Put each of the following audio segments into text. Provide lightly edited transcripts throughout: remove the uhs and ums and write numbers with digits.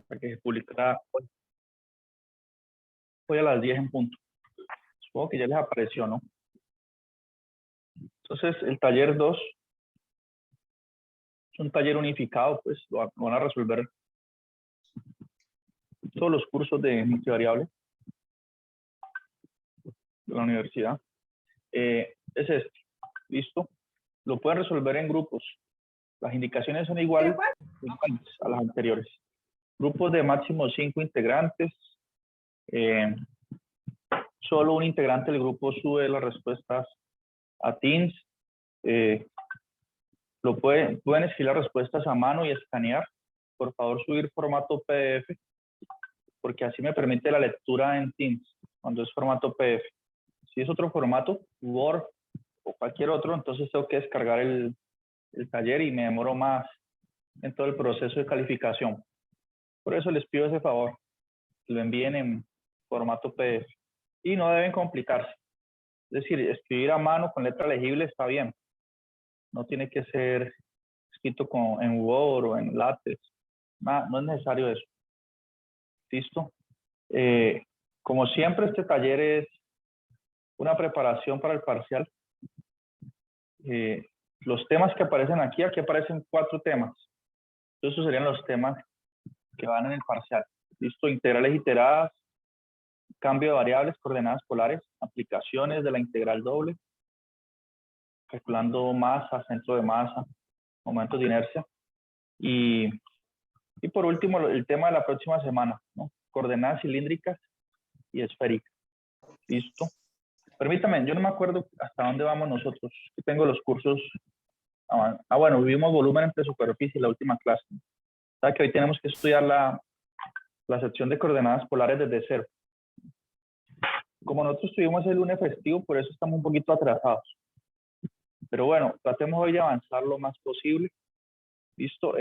para que se publicara hoy a las 10 en punto. Supongo que ya les apareció, ¿no? Entonces, el taller 2 es un taller unificado, pues lo van a resolver todos los cursos de multivariable de la universidad. Es este, ¿listo? Lo pueden resolver en grupos. Las indicaciones son iguales a las anteriores. Grupos de máximo 5 integrantes. Solo un integrante del grupo sube las respuestas a Teams. Pueden escribir las respuestas a mano y escanear. Por favor, subir formato PDF, porque así me permite la lectura en Teams, cuando es formato PDF. Si es otro formato, Word o cualquier otro, entonces tengo que descargar el taller y me demoro más en todo el proceso de calificación. Por eso les pido ese favor, que lo envíen en formato PDF. Y no deben complicarse. Es decir, escribir a mano con letra legible está bien. No tiene que ser escrito en Word o en LaTeX. No es necesario eso. ¿Listo? Como siempre, este taller es una preparación para el parcial. Los temas que aparecen aquí aparecen 4 temas. Esos serían los temas que van en el parcial. ¿Listo? Integrales iteradas, cambio de variables, coordenadas polares, aplicaciones de la integral doble, calculando masa, centro de masa, momentos de inercia. Y por último, el tema de la próxima semana, ¿no? Coordenadas cilíndricas y esféricas. ¿Listo? Permítame, yo no me acuerdo hasta dónde vamos nosotros. Yo tengo los cursos. Bueno, vimos volumen entre superficie, la última clase. O sea que hoy tenemos que estudiar la sección de coordenadas polares desde cero. Como nosotros tuvimos el lunes festivo, por eso estamos un poquito atrasados. Pero bueno, tratemos hoy de avanzar lo más posible. ¿Listo?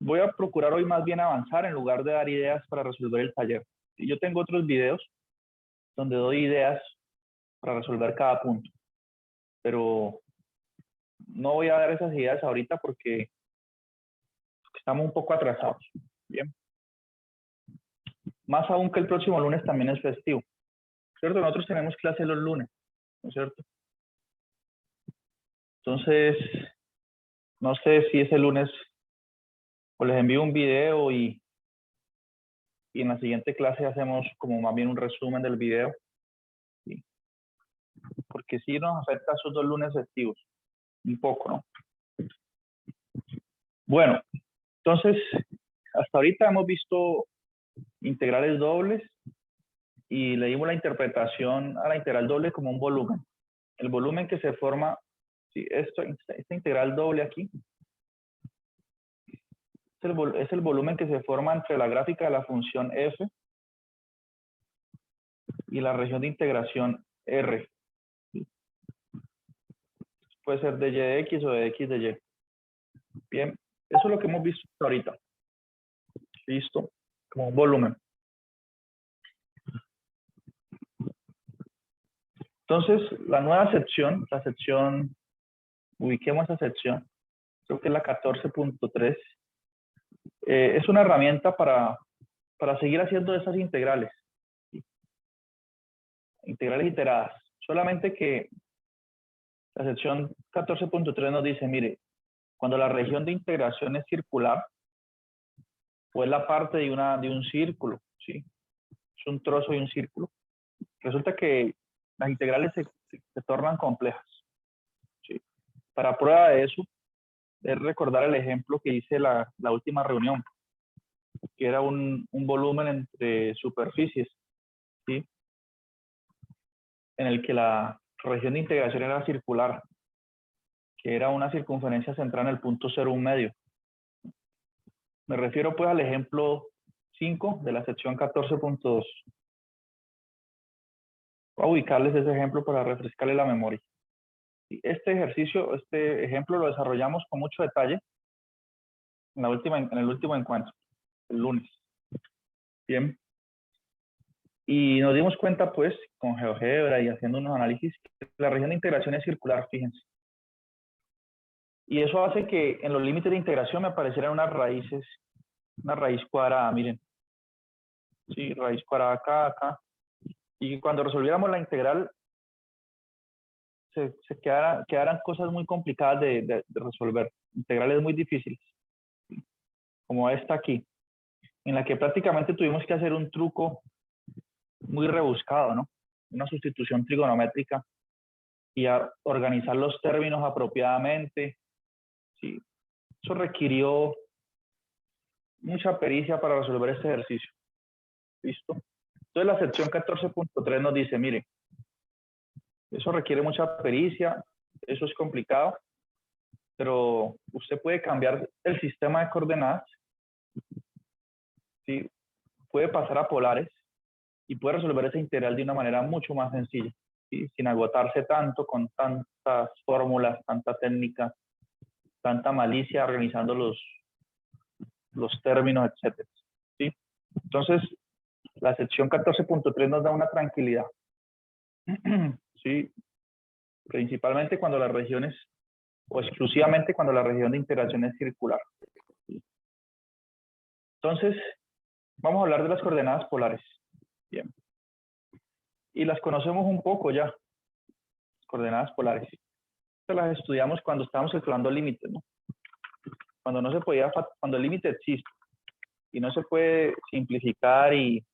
Voy a procurar hoy más bien avanzar en lugar de dar ideas para resolver el taller. Y yo tengo otros videos donde doy ideas para resolver cada punto. Pero no voy a dar esas ideas ahorita porque estamos un poco atrasados. Bien. Más aún que el próximo lunes también es festivo. ¿Cierto? Nosotros tenemos clase los lunes, ¿no es cierto? Entonces, no sé si ese lunes o les envío un video y en la siguiente clase hacemos como más bien un resumen del video. ¿Sí? Porque sí nos afecta esos 2 lunes festivos. Un poco, ¿no? Bueno, entonces, hasta ahorita hemos visto integrales dobles y le dimos la interpretación a la integral doble como un volumen. El volumen que se forma, sí, esta integral doble aquí, es el volumen que se forma entre la gráfica de la función f y la región de integración R. Puede ser de y de x o de x de y. Bien, eso es lo que hemos visto hasta ahorita. Listo, como un volumen. Entonces, la nueva sección, ubiquemos esa sección, creo que es la 14.3, es una herramienta para seguir haciendo esas integrales. Integrales iteradas. Solamente que la sección 14.3 nos dice, mire, cuando la región de integración es circular, o es la parte de un círculo, ¿sí? Es un trozo de un círculo. Resulta que las integrales se tornan complejas, ¿sí? Para prueba de eso, es recordar el ejemplo que hice la última reunión, que era un volumen entre superficies, ¿sí? En el que la región de integración era circular, que era una circunferencia central en el punto 0,1 medio. Me refiero pues al ejemplo 5 de la sección 14.2. Voy a ubicarles ese ejemplo para refrescarle la memoria. Este ejemplo lo desarrollamos con mucho detalle en el último encuentro, el lunes. Bien. Y nos dimos cuenta, pues, con GeoGebra y haciendo unos análisis, que la región de integración es circular, fíjense. Y eso hace que en los límites de integración me aparecieran unas raíces, una raíz cuadrada, miren. Sí, raíz cuadrada acá, acá. Y cuando resolviéramos la integral, quedaran cosas muy complicadas de resolver. Integrales muy difíciles, como esta aquí, en la que prácticamente tuvimos que hacer un truco muy rebuscado, ¿no? Una sustitución trigonométrica y a organizar los términos apropiadamente. Sí, eso requirió mucha pericia para resolver este ejercicio. ¿Listo? Entonces la sección 14.3 nos dice, mire, eso requiere mucha pericia, eso es complicado, pero usted puede cambiar el sistema de coordenadas, ¿sí? Puede pasar a polares y puede resolver esa integral de una manera mucho más sencilla, ¿sí? Sin agotarse tanto con tantas fórmulas, tanta técnica, tanta malicia organizando los términos, etcétera, ¿sí? Entonces, la sección 14.3 nos da una tranquilidad, ¿sí? Principalmente cuando las regiones, o exclusivamente cuando la región de integración es circular. ¿Sí? Entonces, vamos a hablar de las coordenadas polares. Bien. Y las conocemos un poco ya, coordenadas polares. Las estudiamos cuando estábamos calculando límites, ¿no? Cuando no se podía, cuando el límite existe y no se puede simplificar y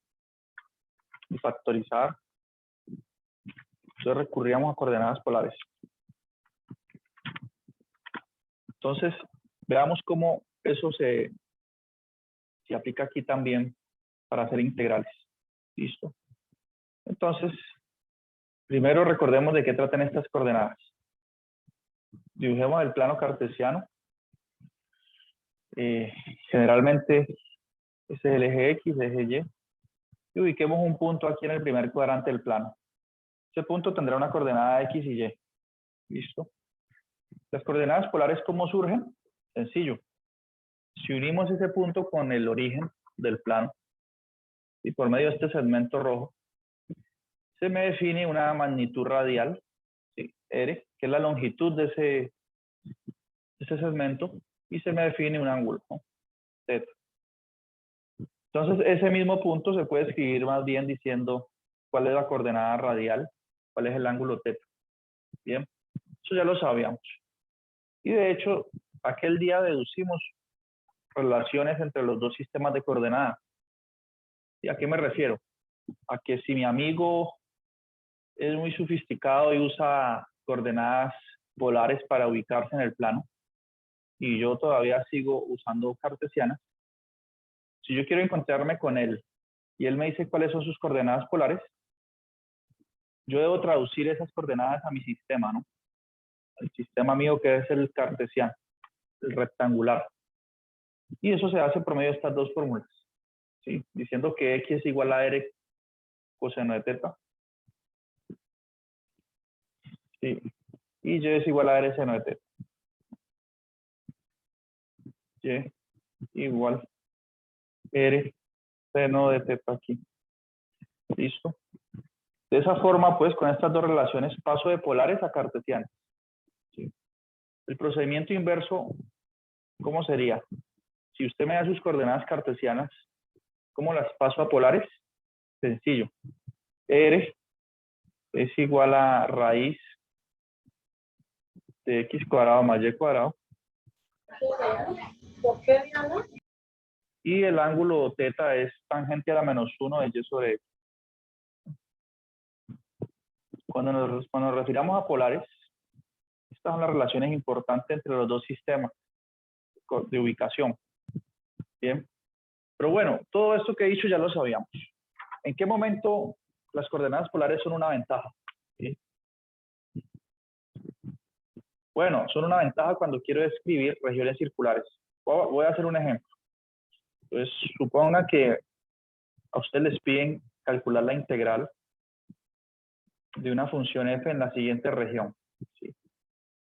factorizar, entonces recurríamos a coordenadas polares. Entonces, veamos cómo eso se aplica aquí también para hacer integrales. ¿Listo? Entonces, primero recordemos de qué tratan estas coordenadas. Dibujemos el plano cartesiano. Generalmente, ese es el eje X, el eje Y. Y ubiquemos un punto aquí en el primer cuadrante del plano. Ese punto tendrá una coordenada X y Y. ¿Listo? Las coordenadas polares, ¿cómo surgen? Sencillo. Si unimos ese punto con el origen del plano, y por medio de este segmento rojo, se me define una magnitud radial, ¿sí? R, que es la longitud de ese segmento, y se me define un ángulo, ¿no? Z. Entonces, ese mismo punto se puede escribir más bien diciendo cuál es la coordenada radial, cuál es el ángulo θ. Bien, eso ya lo sabíamos. Y de hecho, aquel día deducimos relaciones entre los dos sistemas de coordenadas. ¿Y a qué me refiero? A que si mi amigo es muy sofisticado y usa coordenadas polares para ubicarse en el plano, y yo todavía sigo usando cartesianas, si yo quiero encontrarme con él y él me dice cuáles son sus coordenadas polares, yo debo traducir esas coordenadas a mi sistema, ¿no? El sistema mío que es el cartesiano, el rectangular. Y eso se hace por medio de estas dos fórmulas, ¿sí? Diciendo que X es igual a R coseno de θ, ¿sí? Y Y es igual a R seno de θ. Y igual R seno de θ aquí. ¿Listo? De esa forma, pues, con estas dos relaciones paso de polares a cartesianas. ¿Sí? El procedimiento inverso, ¿cómo sería? Si usted me da sus coordenadas cartesianas, ¿cómo las paso a polares? Sencillo. R es igual a raíz de X cuadrado más Y cuadrado. ¿Por qué, Diana? Y el ángulo θ es tangente a la menos 1 de Y sobre X. Cuando nos refiramos a polares, estas son las relaciones importantes entre los dos sistemas de ubicación. Bien. Pero bueno, todo esto que he dicho ya lo sabíamos. ¿En qué momento las coordenadas polares son una ventaja? ¿Sí? Bueno, son una ventaja cuando quiero describir regiones circulares. Voy a hacer un ejemplo. Entonces, suponga que a usted les piden calcular la integral de una función f en la siguiente región. ¿Sí?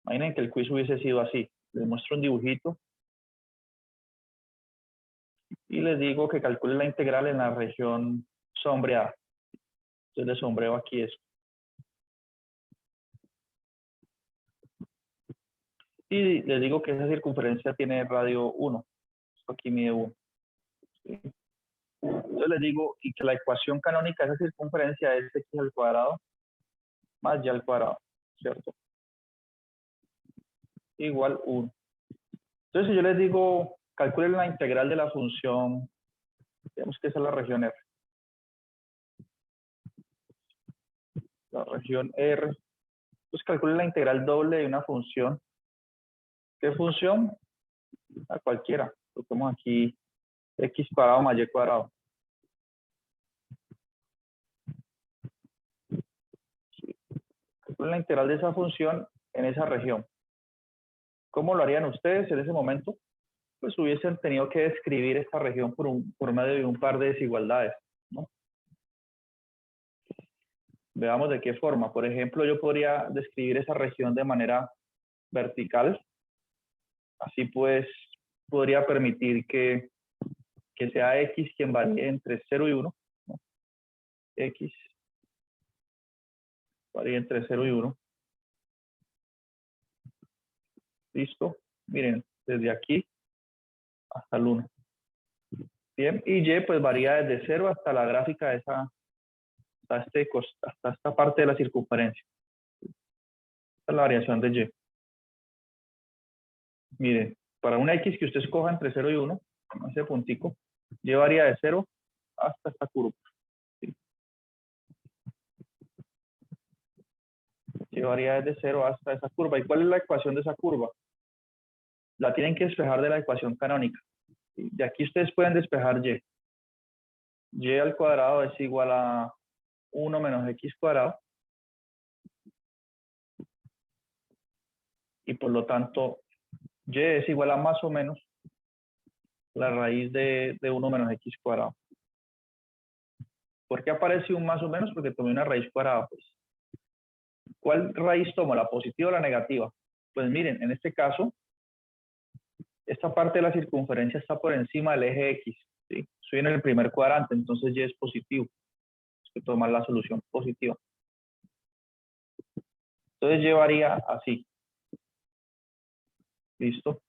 Imaginen que el quiz hubiese sido así. Les muestro un dibujito y les digo que calcule la integral en la región sombreada. Entonces les sombreo aquí eso. Y les digo que esa circunferencia tiene radio 1. Esto aquí mide 1. ¿Sí? Entonces les digo y que la ecuación canónica de esa circunferencia es x al cuadrado más y al cuadrado, ¿cierto? Igual 1. Entonces si yo les digo, calculen la integral de la función, digamos que esa es la región R. La región R. Pues calculen la integral doble de una función. ¿Qué función? A cualquiera. Coloquemos aquí x cuadrado más y cuadrado. Calculen la integral de esa función en esa región. ¿Cómo lo harían ustedes en ese momento? Pues hubiesen tenido que describir esta región por medio de un par de desigualdades, ¿no? Veamos de qué forma. Por ejemplo, yo podría describir esa región de manera vertical. Así pues, podría permitir que sea x quien varíe entre 0 y 1, ¿no? X varía entre 0 y 1. ¿Listo? Miren, desde aquí hasta el 1. Bien, y y pues varía desde 0 hasta la gráfica de esa, hasta esta parte de la circunferencia. Esta es la variación de y. Miren, para una x que usted escoja entre 0 y 1, con ese puntico, y varía de 0 hasta esta curva. ¿Sí? Y varía desde 0 hasta esa curva. ¿Y cuál es la ecuación de esa curva? La tienen que despejar de la ecuación canónica. ¿Sí? De aquí ustedes pueden despejar y. Y al cuadrado es igual a 1 menos x cuadrado. Y por lo tanto, y es igual a más o menos la raíz de 1 menos x cuadrado. ¿Por qué aparece un más o menos? Porque tomé una raíz cuadrada. Pues. ¿Cuál raíz tomo? ¿La positiva o la negativa? Pues miren, en este caso, esta parte de la circunferencia está por encima del eje X. ¿Sí? Estoy en el primer cuadrante, entonces y es positivo. Hay que tomar la solución positiva. Entonces llevaría así. ¿Listo?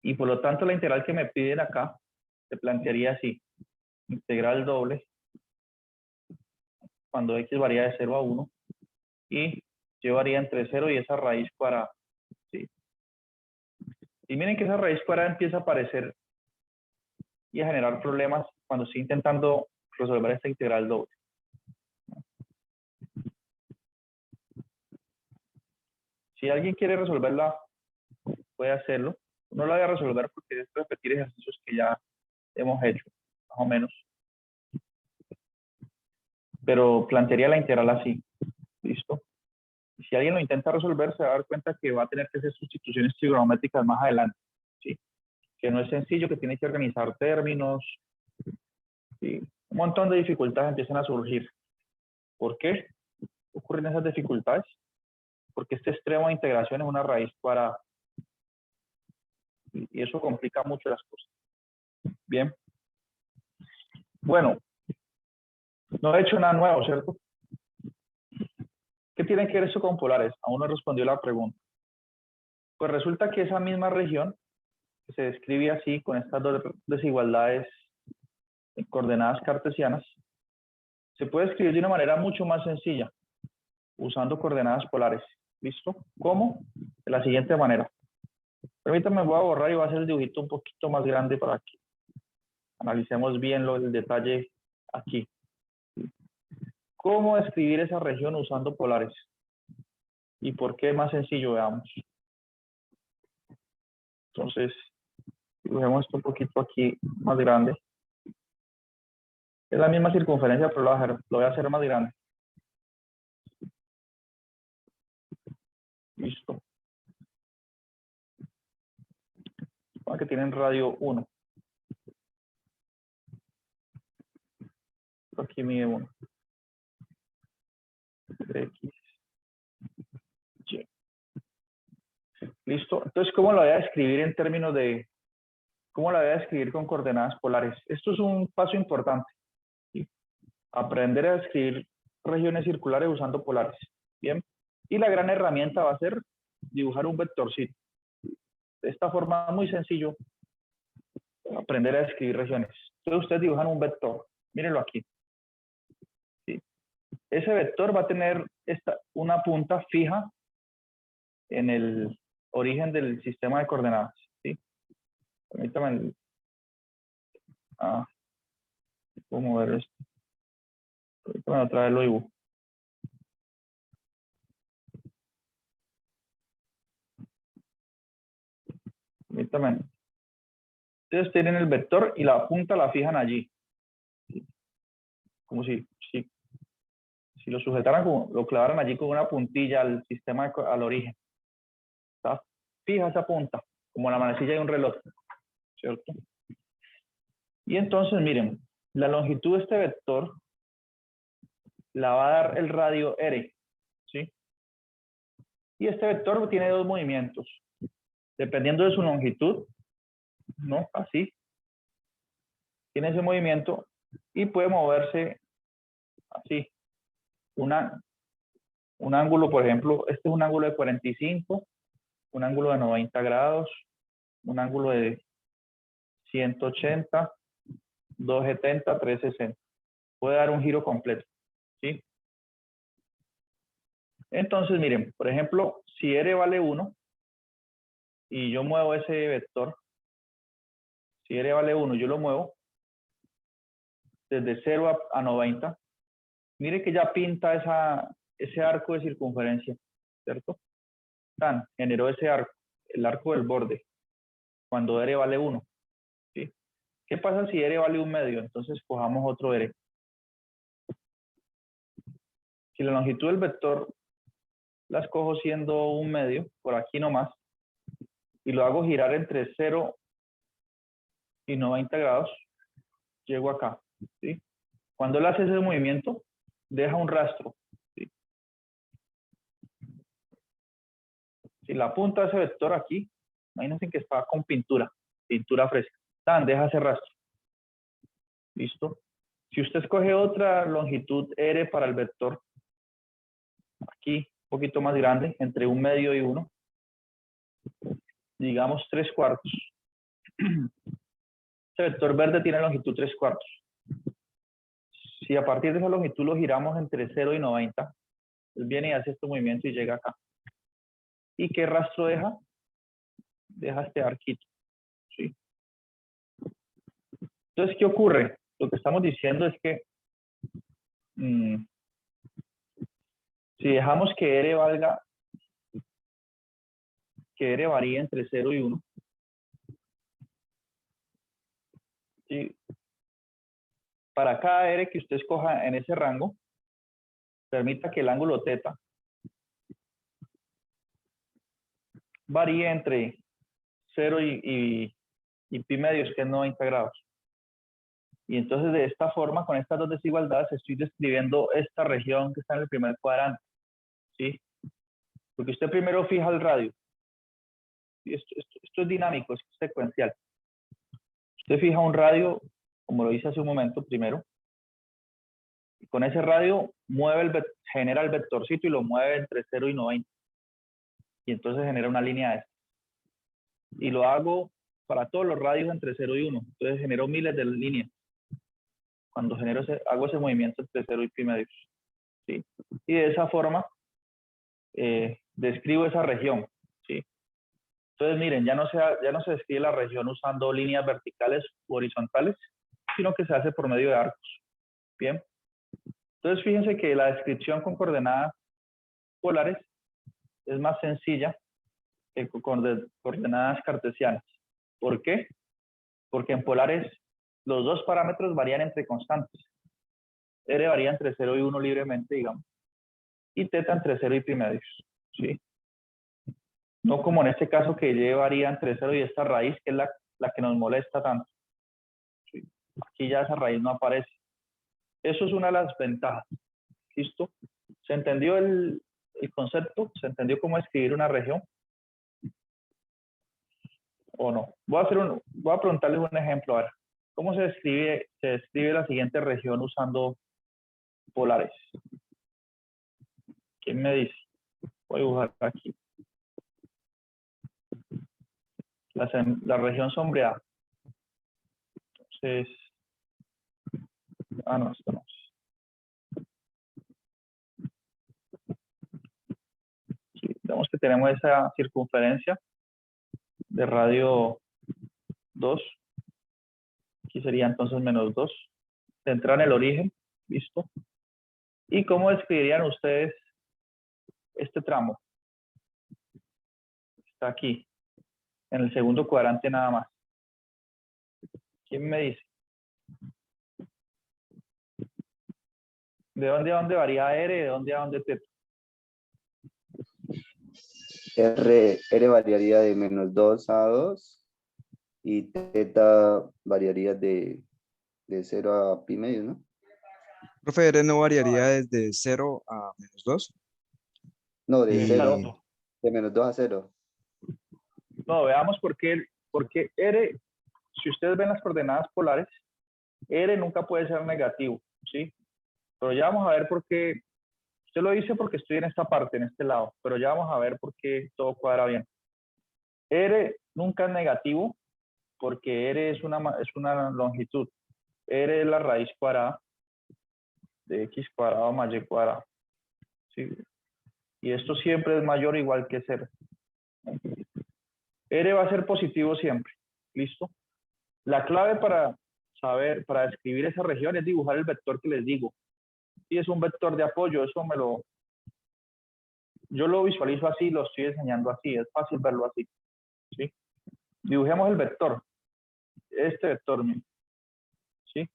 Y por lo tanto la integral que me piden acá se plantearía así. Integral doble cuando x varía de 0 a 1 y llevaría entre 0 y esa raíz cuadrada. ¿Sí? Y miren que esa raíz cuadrada empieza a aparecer y a generar problemas cuando estoy intentando resolver esta integral doble. Si alguien quiere resolverla, puede hacerlo. No la voy a resolver porque es repetir ejercicios que ya hemos hecho, más o menos. Pero plantearía la integral así. ¿Listo? Y si alguien lo intenta resolver, se va a dar cuenta que va a tener que hacer sustituciones trigonométricas más adelante. ¿Sí? Que no es sencillo, que tiene que organizar términos. ¿Sí? Un montón de dificultades empiezan a surgir. ¿Por qué ocurren esas dificultades? Porque este extremo de integración es una raíz cuadrada. Y eso complica mucho las cosas. Bien. Bueno, no he hecho nada nuevo, ¿cierto? ¿Qué tiene que ver eso con polares? Aún no respondió la pregunta. Pues resulta que esa misma región, que se describe así, con estas dos desigualdades en coordenadas cartesianas, se puede escribir de una manera mucho más sencilla, usando coordenadas polares. ¿Listo? ¿Cómo? De la siguiente manera. Permítanme, voy a borrar y voy a hacer el dibujito un poquito más grande para que analicemos bien el detalle aquí. ¿Cómo escribir esa región usando polares? ¿Y por qué es más sencillo? Veamos. Entonces, dibujemos esto un poquito aquí más grande. Es la misma circunferencia, pero lo voy a hacer más grande. Listo. Para que tienen radio 1. Aquí mide 1. X, Y. Listo. Entonces, ¿cómo lo voy a escribir en términos de... ¿Cómo la voy a escribir con coordenadas polares? Esto es un paso importante. ¿Sí? Aprender a escribir regiones circulares usando polares. Bien. Y la gran herramienta va a ser dibujar un vectorcito. de esta forma muy sencillo aprender a escribir regiones. Entonces ustedes dibujan un vector, mírenlo aquí. ¿Sí? Ese vector va a tener una punta fija en el origen del sistema de coordenadas. ¿Sí? Permítame. ¿Cómo mover esto? Permítame otra vez lo dibujo. Permítame. Ustedes tienen el vector y la punta la fijan allí. ¿Sí? Como si lo sujetaran, lo clavaran allí con una puntilla al sistema, al origen. ¿Está? Fija esa punta, como la manecilla de un reloj, ¿cierto? Y entonces, miren, la longitud de este vector la va a dar el radio R, ¿sí? Y este vector tiene dos movimientos. Dependiendo de su longitud, ¿no? Así. Tiene ese movimiento y puede moverse así. Un ángulo, por ejemplo, este es un ángulo de 45, un ángulo de 90 grados, un ángulo de 180, 270, 360. Puede dar un giro completo, ¿sí? Entonces, miren, por ejemplo, si R vale 1 y yo muevo ese vector, si R vale 1, yo lo muevo desde 0 a 90, mire que ya pinta ese arco de circunferencia, ¿cierto? Generó ese arco, el arco del borde, cuando R vale 1, ¿sí? ¿Qué pasa si R vale 1/2? Entonces cojamos otro R. Si la longitud del vector la escojo siendo 1/2, por aquí nomás, y lo hago girar entre 0 y 90 grados, llego acá, ¿sí? Cuando él hace ese movimiento, deja un rastro, ¿sí? Si la punta de ese vector aquí, imagínense que está con pintura fresca, deja ese rastro. ¿Listo? Si usted escoge otra longitud R para el vector, aquí, un poquito más grande, entre 1/2 y 1, digamos 3/4. Este vector verde tiene longitud 3/4. Si a partir de esa longitud lo giramos entre 0 y 90, él viene y hace este movimiento y llega acá. ¿Y qué rastro deja? Deja este arquito, ¿sí? Entonces, ¿qué ocurre? Lo que estamos diciendo es que si dejamos que R varíe entre 0 y 1, ¿sí? Para cada R que usted escoja en ese rango, permita que el ángulo θ varíe entre 0 y pi medios, que es 90 grados. Y entonces de esta forma, con estas dos desigualdades, estoy describiendo esta región que está en el primer cuadrante, ¿sí? Porque usted primero fija el radio. Esto es dinámico, es secuencial. Usted fija un radio, como lo hice hace un momento, primero. Y con ese radio genera el vectorcito y lo mueve entre 0 y 90. Y entonces genera una línea esta. Y lo hago para todos los radios entre 0 y 1. Entonces genero miles de líneas. Cuando hago ese movimiento entre 0 y pi medios, ¿sí? Y de esa forma describo esa región, ¿sí? Entonces, miren, ya no se describe la región usando líneas verticales u horizontales, sino que se hace por medio de arcos. Bien. Entonces, fíjense que la descripción con coordenadas polares es más sencilla que con coordenadas cartesianas. ¿Por qué? Porque en polares los dos parámetros varían entre constantes. R varía entre 0 y 1 libremente, digamos. Y θ entre 0 y pi medios, ¿sí? No como en este caso que Y varía entre 0 y esta raíz, que es la que nos molesta tanto. ¿Sí? Aquí ya esa raíz no aparece. Eso es una de las ventajas. ¿Listo? ¿Se entendió el concepto? ¿Se entendió cómo escribir una región? ¿O no? Voy a preguntarles un ejemplo. A ver, ¿cómo se describe la siguiente región usando polares? ¿Quién me dice? Voy a dibujar aquí. la región sombreada. Entonces, no, esto no. Sí, vemos que tenemos esa circunferencia de radio 2. Aquí sería entonces menos 2. Centrar en el origen, listo. ¿Y cómo describirían ustedes este tramo? Está aquí, en el segundo cuadrante nada más. ¿Quién me dice? ¿De dónde a dónde varía R? ¿De dónde a dónde T? R variaría de menos 2 a 2 y teta variaría de 0 a pi medio, ¿no? Profe, R no variaría desde 0 a menos 2. No, de 0, Exacto. de menos 2 a 0. No, veamos porque R, si ustedes ven las coordenadas polares, R nunca puede ser negativo, ¿sí? Pero ya vamos a ver por qué. Usted lo dice porque estoy en esta parte, en este lado, pero ya vamos a ver por qué todo cuadra bien. R nunca es negativo porque R es una longitud. R es la raíz cuadrada de x cuadrado más y cuadrado. ¿Sí? Y esto siempre es mayor o igual que 0. R va a ser positivo siempre. ¿Listo? La clave para describir esa región es dibujar el vector que les digo. Si es un vector de apoyo, yo lo visualizo así, lo estoy enseñando así, es fácil verlo así. ¿Sí? Dibujemos el vector, este vector mismo. ¿Sí?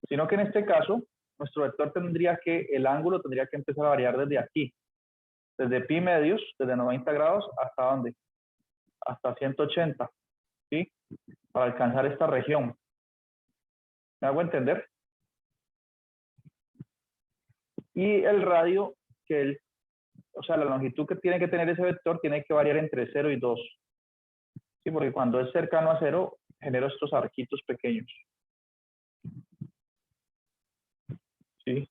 Sino que en este caso, nuestro vector el ángulo tendría que empezar a variar desde aquí, desde pi medios, desde 90 grados, ¿hasta dónde? Hasta 180, ¿sí? Para alcanzar esta región. ¿Me hago entender? Y el radio, o sea, la longitud que tiene que tener ese vector tiene que variar entre 0 y 2. ¿Sí? Porque cuando es cercano a 0, genera estos arquitos pequeños. ¿Sí?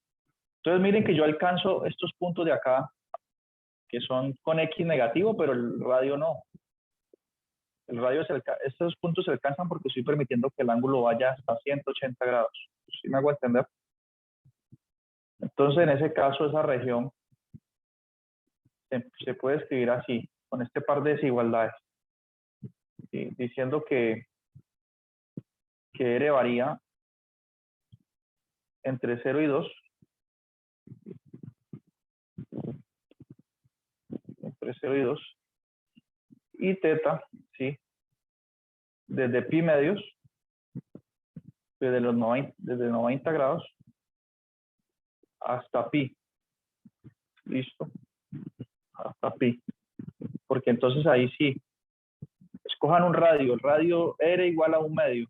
Entonces miren que yo alcanzo estos puntos de acá, que son con X negativo, pero el radio no. El radio estos puntos se alcanzan porque estoy permitiendo que el ángulo vaya hasta 180 grados. ¿Sí me hago entender? Entonces, en ese caso, esa región se puede escribir así, con este par de desigualdades. ¿Sí? Diciendo que R varía entre 0 y 2. Entre 0 y 2. Y teta, ¿sí? Desde pi medios, desde 90 grados, hasta pi. Listo. Hasta pi. Porque entonces ahí sí. Escojan un radio. El radio R igual a 1 medio.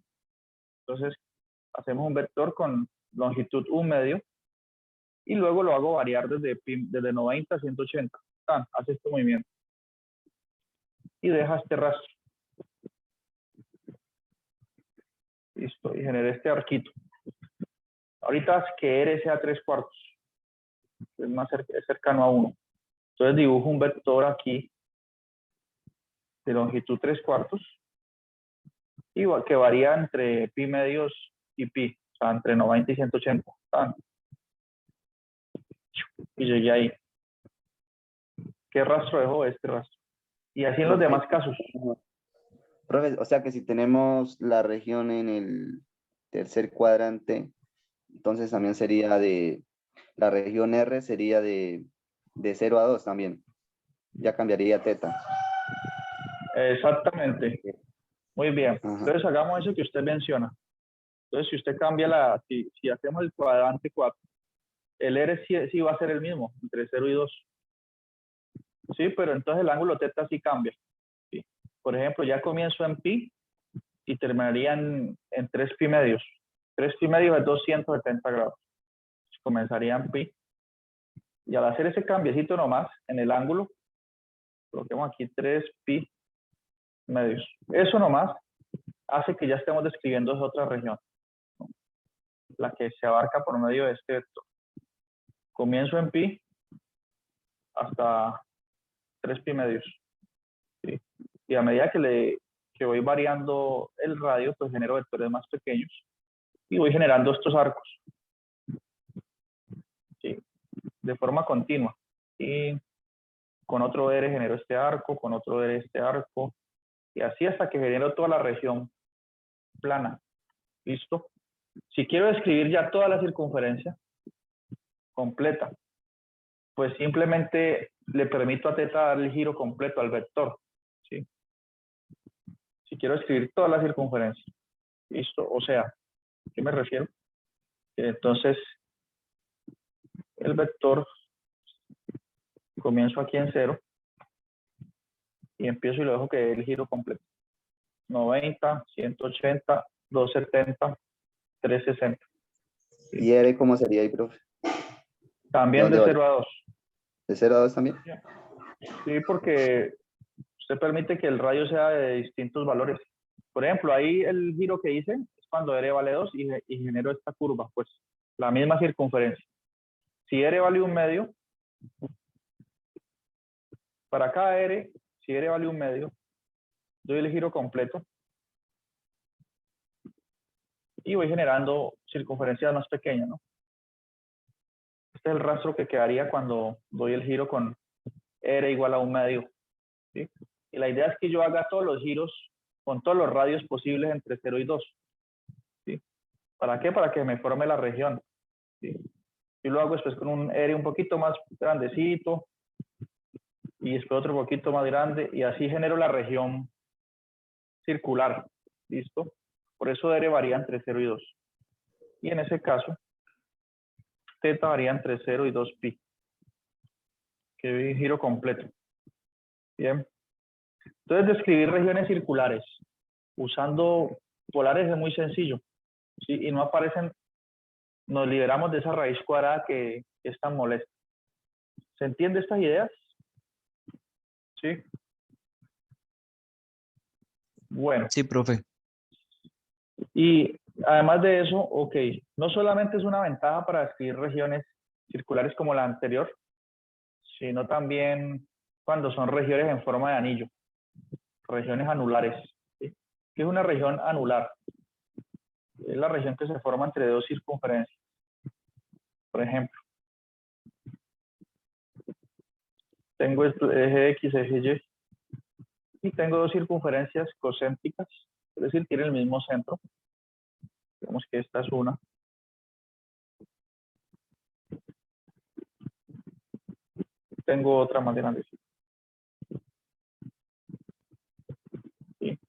Entonces hacemos un vector con longitud 1 medio. Y luego lo hago variar desde 90 a 180. Hace este movimiento. Y deja este rastro. Listo. Y generé este arquito. Ahorita es que R sea 3/4. Es cercano a 1. Entonces dibujo un vector aquí de longitud 3/4 y que varía entre pi medios y pi, o sea, entre 90 y 180. Y llegué ahí. ¿Qué rastro dejó? Este rastro. Y así en los demás casos. Profe, o sea que si tenemos la región en el tercer cuadrante, entonces también sería la región R sería de 0 a 2 también. Ya cambiaría teta. Exactamente. Muy bien. Ajá. Entonces hagamos eso que usted menciona. Entonces si usted cambia si hacemos el cuadrante 4, el R sí va a ser el mismo, entre 0 y 2. Sí, pero entonces el ángulo teta sí cambia. ¿Sí? Por ejemplo, ya comienzo en pi y terminaría en 3 pi medios. 3 pi medios es 270 grados. Comenzaría en pi. Y al hacer ese cambiecito nomás en el ángulo, coloquemos aquí 3 pi medios. Eso nomás hace que ya estemos describiendo esa otra región, ¿no? La que se abarca por medio de este vector. Comienzo en pi hasta 3 pi medios. ¿Sí? Y a medida que que voy variando el radio, pues genero vectores más pequeños y voy generando estos arcos, ¿sí? De forma continua. Y con otro R genero este arco, con otro R este arco, y así hasta que genero toda la región plana. ¿Listo? Si quiero describir ya toda la circunferencia completa, pues simplemente le permito a θ dar el giro completo al vector, ¿sí? Si quiero escribir toda la circunferencia. ¿Listo? O sea, ¿a qué me refiero? Entonces, el vector, comienzo aquí en 0 y empiezo y lo dejo que dé el giro completo. 90, 180, 270, 360. ¿Y R cómo sería ahí, profe? También de ¿Dónde 0 a 2. ¿De 0 a 2 también? Sí, porque usted permite que el radio sea de distintos valores. Por ejemplo, ahí el giro que hice es cuando R vale 2 y genero esta curva, pues la misma circunferencia. Si R vale 1/2, para cada R, si R vale 1/2, doy el giro completo y voy generando circunferencias más pequeñas, ¿no? Este es el rastro que quedaría cuando doy el giro con R igual a 1/2, ¿sí? Y la idea es que yo haga todos los giros con todos los radios posibles entre 0 y 2, ¿sí? ¿Para qué? Para que me forme la región, ¿sí? Yo lo hago después con un R un poquito más grandecito y después otro poquito más grande y así genero la región circular. ¿Listo? Por eso R varía entre 0 y 2. Y en ese caso, θ varía entre 0 y 2pi. Que doy un giro completo. Bien. Entonces, describir regiones circulares usando polares es muy sencillo. ¿Sí? Y no aparecen, nos liberamos de esa raíz cuadrada que es tan molesta. ¿Se entiende estas ideas? Sí. Bueno. Sí, profe. Y además de eso, ok, no solamente es una ventaja para describir regiones circulares como la anterior, sino también cuando son regiones en forma de anillo, regiones anulares. ¿Sí? ¿Qué es una región anular? Es la región que se forma entre dos circunferencias. Por ejemplo, tengo el eje X, eje Y, y tengo dos circunferencias concéntricas, es decir, tienen el mismo centro. Digamos que esta es una. Tengo otra más grande. ¿Sí?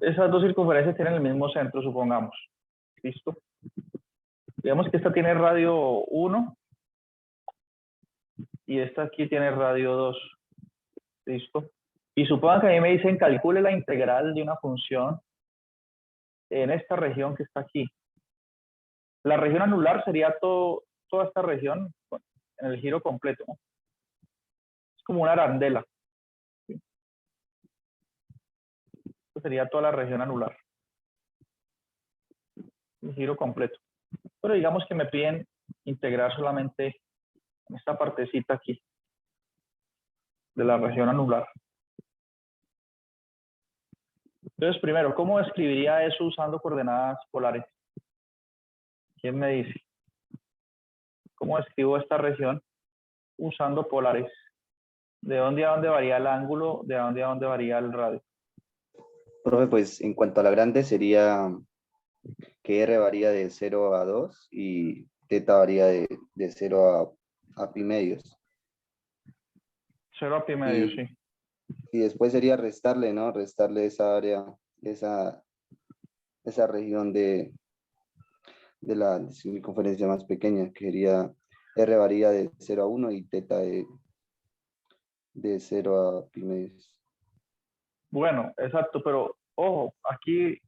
Esas dos circunferencias tienen el mismo centro, supongamos. ¿Listo? Digamos que esta tiene radio 1 y esta aquí tiene radio 2. ¿Listo? Y supongan que a mí me dicen calcule la integral de una función en esta región que está aquí. La región anular sería toda esta región en el giro completo, ¿no? Es como una arandela. ¿Sí? Esto sería toda la región anular. El giro completo. Pero digamos que me piden integrar solamente esta partecita aquí de la región anular. Entonces, primero, ¿cómo describiría eso usando coordenadas polares? ¿Quién me dice? ¿Cómo describo esta región usando polares? ¿De dónde a dónde varía el ángulo? ¿De dónde a dónde varía el radio? Profe, pues en cuanto a la grande sería que R varía de 0 a 2 y θ varía de 0 a pi medios. 0 a pi medio, Y, sí. y después sería restarle, ¿no? Restarle esa área, esa región de la circunferencia más pequeña, que sería R varía de 0 a 1 y θ de 0 a pi medios. Bueno, exacto, pero ojo, aquí,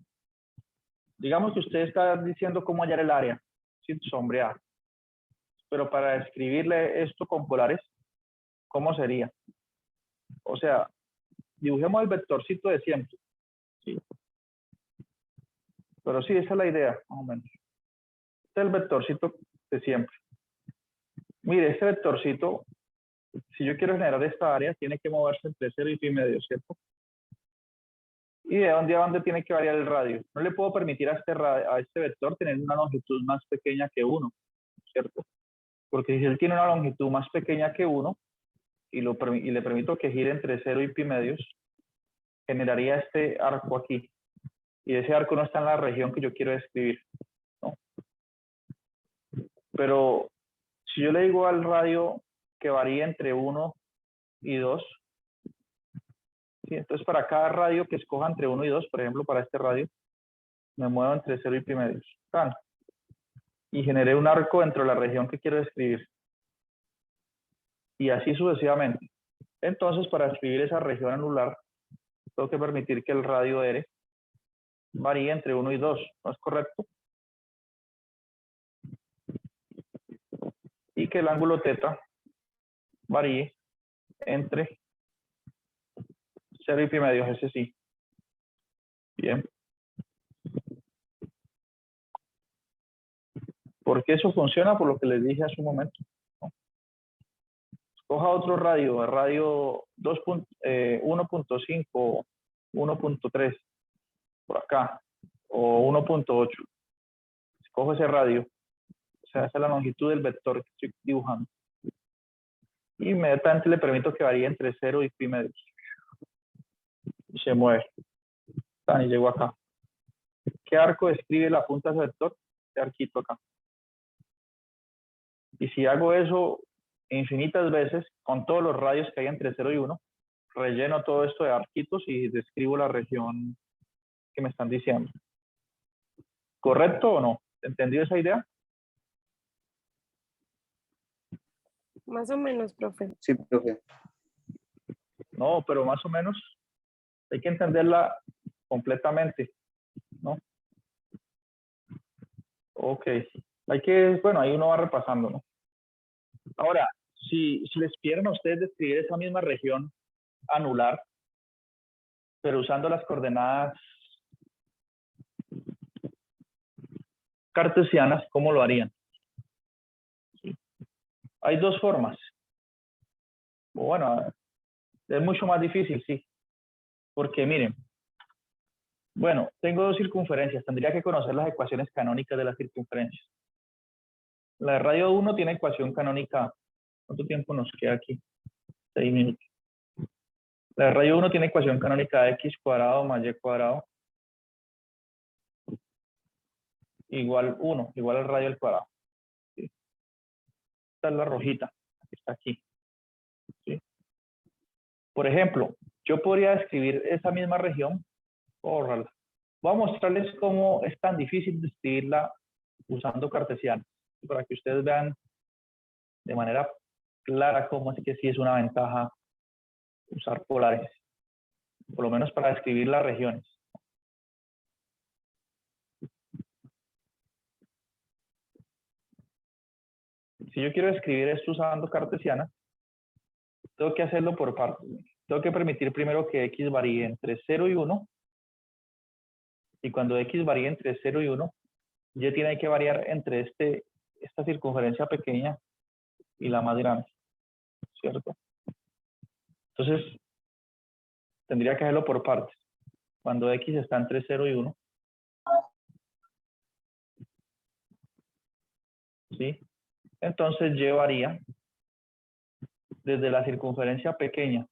digamos que usted está diciendo cómo hallar el área, sin sombrear. Pero para describirle esto con polares, ¿cómo sería? O sea, dibujemos el vectorcito de siempre. ¿Sí? Pero sí, esa es la idea, más o menos. Este es el vectorcito de siempre. Mire, este vectorcito, si yo quiero generar esta área, tiene que moverse entre 0 y pi medio, ¿cierto? ¿Y de dónde a dónde tiene que variar el radio? No le puedo permitir a este vector tener una longitud más pequeña que 1, ¿cierto? Porque si él tiene una longitud más pequeña que 1 y le permito que gire entre 0 y pi medios, generaría este arco aquí. Y ese arco no está en la región que yo quiero describir, ¿no? Pero si yo le digo al radio que varíe entre 1 y 2, ¿sí? Entonces para cada radio que escoja entre 1 y 2, por ejemplo, para este radio, me muevo entre 0 y pi medios. ¡Tan! Y generé un arco dentro de la región que quiero describir. Y así sucesivamente. Entonces, para escribir esa región anular, tengo que permitir que el radio R varíe entre 1 y 2, ¿no es correcto? Y que el ángulo θ varíe entre 0 y pi medios, ese sí. Bien. Porque eso funciona por lo que les dije hace un momento, ¿no? Escoja otro radio, el radio 1.5, 1.3, por acá, o 1.8. Escojo ese radio, o sea, esa es la longitud del vector que estoy dibujando. Y inmediatamente le permito que varíe entre 0 y pi medios. Y se mueve. Y llegó acá. ¿Qué arco describe la punta de ese vector? Este arquito acá. Y si hago eso infinitas veces, con todos los radios que hay entre 0 y 1, relleno todo esto de arquitos y describo la región que me están diciendo. ¿Correcto o no? ¿Entendido esa idea? Más o menos, profe. Sí, profe. No, pero más o menos hay que entenderla completamente, ¿no? Ok. Hay que, bueno, ahí uno va repasando, ¿no? Ahora, si les pidieran a ustedes describir esa misma región anular, pero usando las coordenadas cartesianas, ¿cómo lo harían? ¿Sí? Hay dos formas. Bueno, es mucho más difícil, sí. Porque miren, bueno, tengo dos circunferencias. Tendría que conocer las ecuaciones canónicas de las circunferencias. La de radio 1 tiene ecuación canónica. ¿Cuánto tiempo nos queda aquí? 6 minutos. La de radio 1 tiene ecuación canónica de x cuadrado más y cuadrado igual 1, igual al radio al cuadrado. ¿Sí? Esta es la rojita, que está aquí. ¿Sí? Por ejemplo, yo podría describir esa misma región, borrarla. Voy a mostrarles cómo es tan difícil describirla usando cartesiano, para que ustedes vean de manera clara cómo es que sí es una ventaja usar polares, por lo menos para describir las regiones. Si yo quiero describir esto usando cartesiana, tengo que hacerlo por partes. Tengo que permitir primero que x varíe entre 0 y 1. Y cuando x varíe entre 0 y 1, y tiene que variar entre esta circunferencia pequeña y la más grande, ¿cierto? Entonces, tendría que hacerlo por partes. Cuando x está entre 0 y 1, ¿sí? Entonces y varía desde la circunferencia pequeña,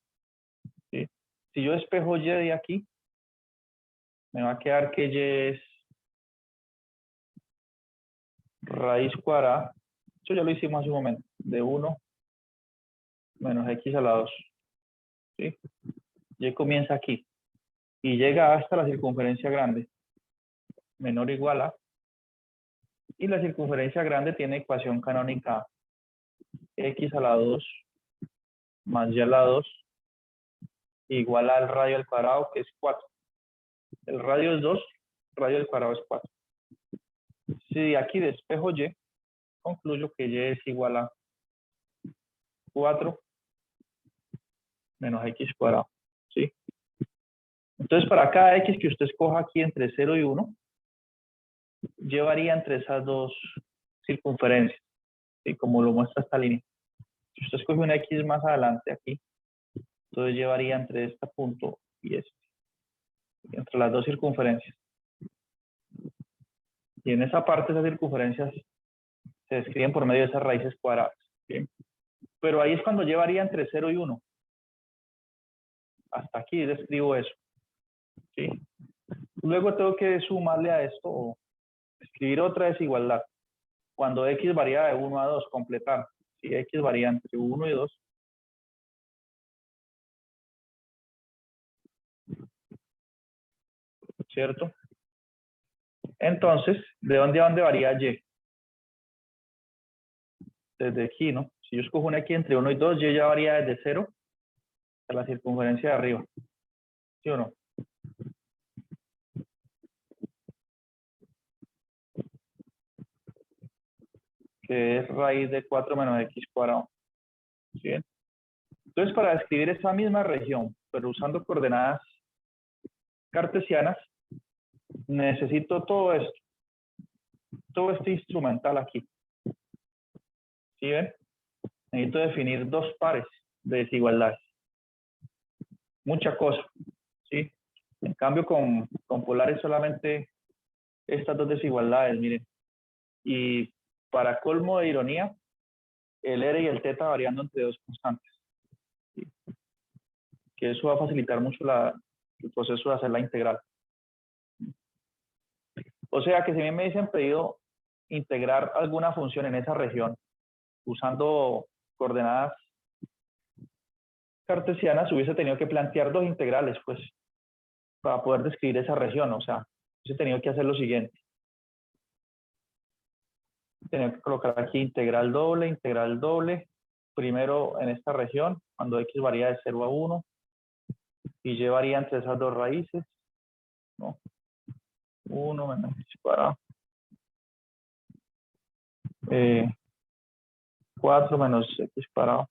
¿sí? Si yo despejo y de aquí, me va a quedar que y es raíz cuadrada. Eso ya lo hicimos hace un momento. De 1 menos x a la 2. ¿Sí? Y comienza aquí. Y llega hasta la circunferencia grande. Menor o igual a. Y la circunferencia grande tiene ecuación canónica x a la 2 más y a la 2 igual al radio al cuadrado, que es 4. El radio es 2, radio al cuadrado es 4. Si de aquí despejo y, concluyo que y es igual a 4 menos x cuadrado. ¿Sí? Entonces, para cada x que usted escoja aquí entre 0 y 1, llevaría entre esas dos circunferencias, ¿sí? Como lo muestra esta línea. Si usted escoge una x más adelante aquí, entonces llevaría entre este punto y este. entre las dos circunferencias. Y en esa parte esas circunferencias se describen por medio de esas raíces cuadradas. ¿Sí? Pero ahí es cuando llevaría entre 0 y 1. Hasta aquí describo eso. ¿Sí? Luego tengo que sumarle a esto o escribir otra desigualdad. Cuando x varía de 1 a 2, completar. Si x varía entre 1 y 2, ¿cierto? Entonces, ¿de dónde a dónde varía y? Desde aquí, ¿no? Si yo escojo una aquí entre 1 y 2, y ya varía desde 0 a la circunferencia de arriba. ¿Sí o no? Que es raíz de 4 menos x cuadrado. ¿Sí? Entonces, para describir esa misma región, pero usando coordenadas cartesianas, necesito todo esto. Todo este instrumental aquí. ¿Sí ven? Necesito definir dos pares de desigualdades. Mucha cosa. ¿Sí? En cambio, con polares solamente estas dos desigualdades, miren. Y para colmo de ironía, el R y el θ variando entre dos constantes. ¿Sí? Que eso va a facilitar mucho el proceso de hacer la integral. O sea que si bien me dicen pedido integrar alguna función en esa región usando coordenadas cartesianas, hubiese tenido que plantear dos integrales, pues, para poder describir esa región. O sea, hubiese tenido que hacer lo siguiente. Tenía que colocar aquí integral doble. Primero en esta región, cuando x varía de 0 a 1, y y varía entre esas dos raíces, ¿no? 1 menos x cuadrado. 4 menos x cuadrado.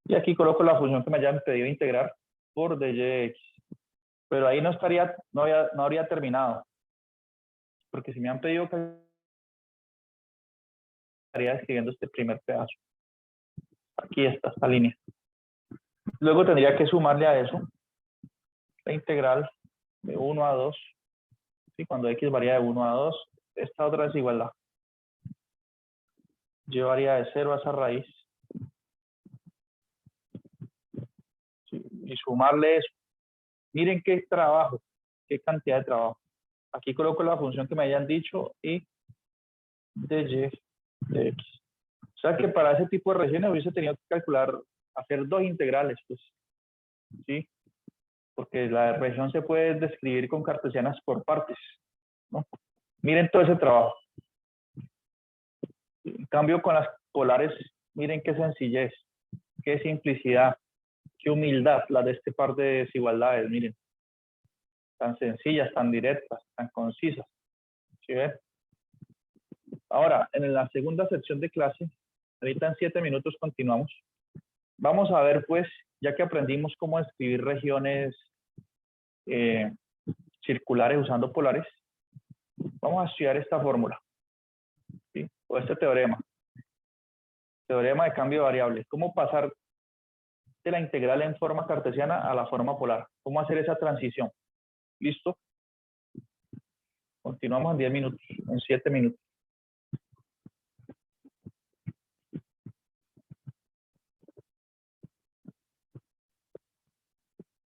Y aquí coloco la función que me hayan pedido integrar por dy de x. Pero ahí no habría terminado. Porque si me han pedido que estaría escribiendo este primer pedazo. Aquí está esta línea. Luego tendría que sumarle a eso la integral de 1 a 2. ¿Sí? Cuando x varía de 1 a 2, esta otra desigualdad. Y varía de 0 a esa raíz. ¿Sí? Y sumarle eso. Miren qué trabajo, qué cantidad de trabajo. Aquí coloco la función que me hayan dicho y de y de x. O sea que para ese tipo de regiones hubiese tenido que calcular, hacer dos integrales, pues. ¿Sí? Porque la región se puede describir con cartesianas por partes, ¿no? Miren todo ese trabajo. En cambio, con las polares, miren qué sencillez, qué simplicidad, qué humildad la de este par de desigualdades, miren. Tan sencillas, tan directas, tan concisas. ¿Sí ven? Ahora, en la segunda sección de clase, ahorita en 7 minutos continuamos. Vamos a ver, pues, ya que aprendimos cómo escribir regiones circulares usando polares, vamos a estudiar esta fórmula, ¿sí? O este teorema. Teorema de cambio de variable. ¿Cómo pasar de la integral en forma cartesiana a la forma polar? ¿Cómo hacer esa transición? ¿Listo? Continuamos en 10 minutos, en 7 minutos.